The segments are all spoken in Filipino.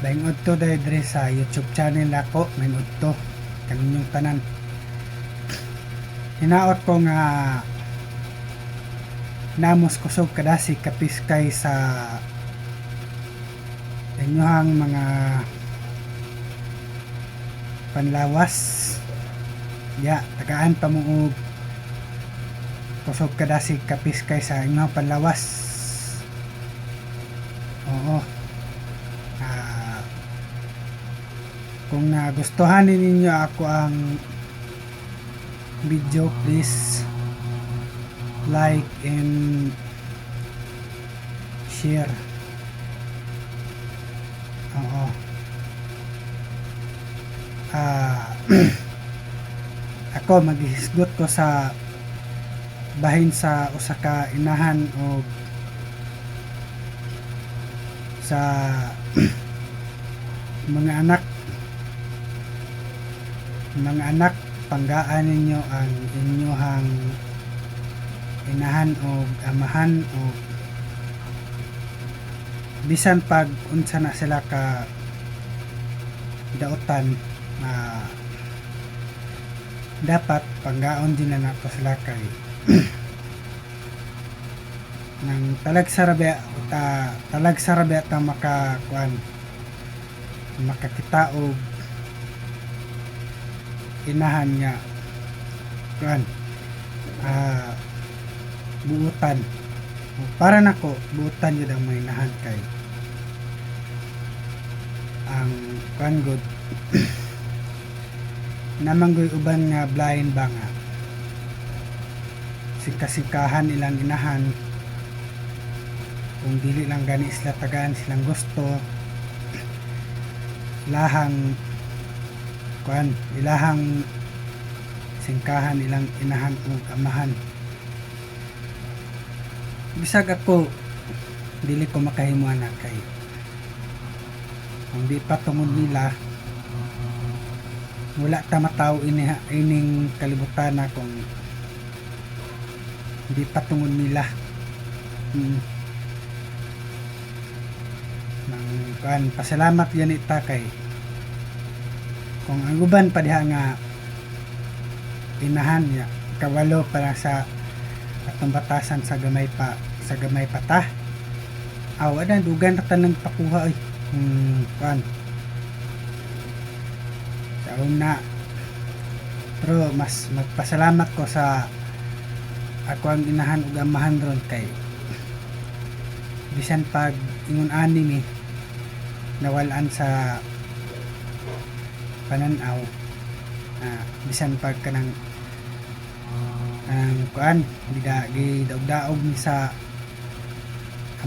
Maingod to dahil sa YouTube channel ako, maingod to kaninyong tanan. Hinaot ko nga namos kusog kadasi kapiskay sa inyohang mga panlawas. Ya, tagaan pa mo og kusog kadasi kapiskay sa inyohang panlawas. Oo. Kung nagustuhan ninyo ako ang video, please like and share. Oo. Ako maghisgot ko sa bahin sa usa ka inahan o sa mga anak panggaan ninyo ang inyohang inahan o amahan o bisan pag unsa na sila ka dautan, dapat panggaon din na nato sila kay nang talag sarabe ta makakita og inahan nga buutan. Para nako buutan yun ang may inahan kay ang good namanggoy uban nga blind ba nga singkasingkahan ilang inahan kung dili lang gani sila tagaan silang gusto ilahang singkahan ilang inahan o amahan. Bisag ako dili ko makahimuan na kay kung di pa tungod nila wala ta mataw ining kalibutan na kung di pa tungod nila. Pasalamat yan ita kay kung ang uban pa diha nga inahan niya kawalo para sa atong batasan sa gamay pa ta awa dugan na tanang pakuha ay sa una. Pero mas magpasalamat ko sa ako ang inahan ug amahan ron kay bisan pag ingon ani nawalan sa pananaw, bisan pag kanang gidaog ni sa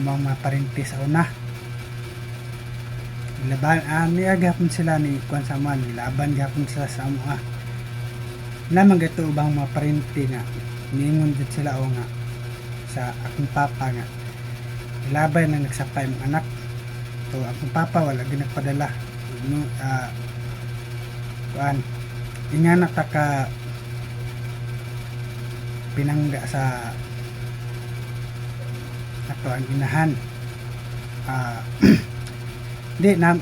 among mga parintis sa una laban niagapon sila ni kuan sa man laban gapon sila sa amo lamang gato ubang mga parinti nga niingon jud sila o nga sa akong papa nga ilabay na nagsapay mong anak to akong papa wala ginagpadala ingana ta ka pinangga sa ato ang inahan di na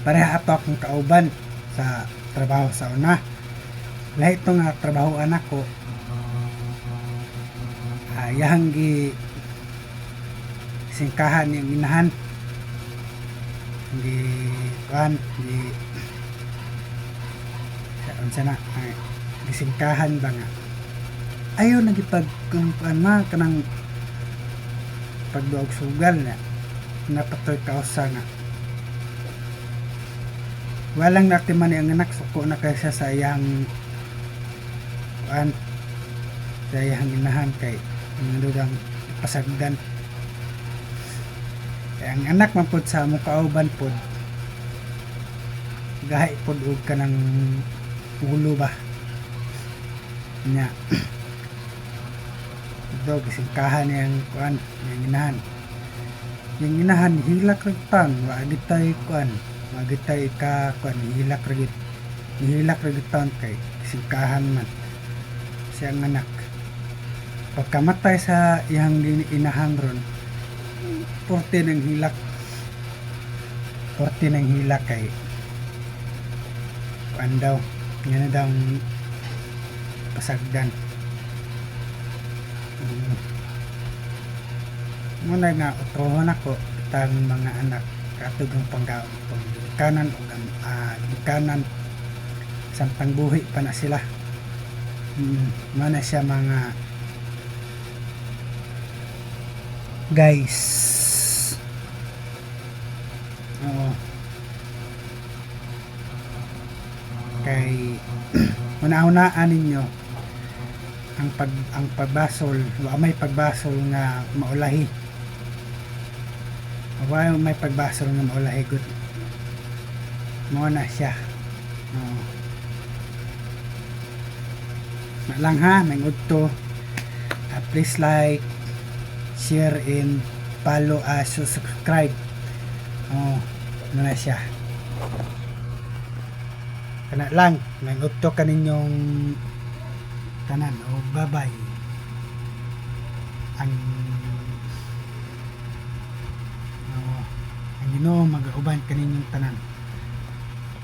pareha ato akong kauban sa trabaho sa una lahi ito nga trabaho anak ko yahang singkahan yung inahan gisingkahan ba nga ayaw nagipag kanang pagduog sugal na napatoy kausa nga walang natiman ang anak suko na kaysa sa iyang inahan kay nandudang pasagdan kaya ang anak man pod sa mukauban pod gahi pod og kanang ulo ba nya dog singkahan yang yang inahan hilak ragtan wa agitay hilak ragtan kay singkahan man siyang anak pagkamatay sa iyang inahan ron porte ng hilak. Porte ng hilak kay kuan daw. Yan na daw ang pasagdan. Muna nga utrohon ako tang mga anak katugang panggaon pang kanan o kanan sampang buhi pa na sila. Mana siya mga guys. Oo. Kay una-unaan ninyo ang pagbasol, wa may pagbasol nga maulahi. Wa may pagbasol nga maulahi gud. Mo na siya. Oo. Na lang ha, may udto. Please like, share, and follow us, subscribe. Oh, na siya. Kana lang, may udto kaninyong tanan. Oh, bye-bye. Ang Ginoo mag-uban kaninyong tanan.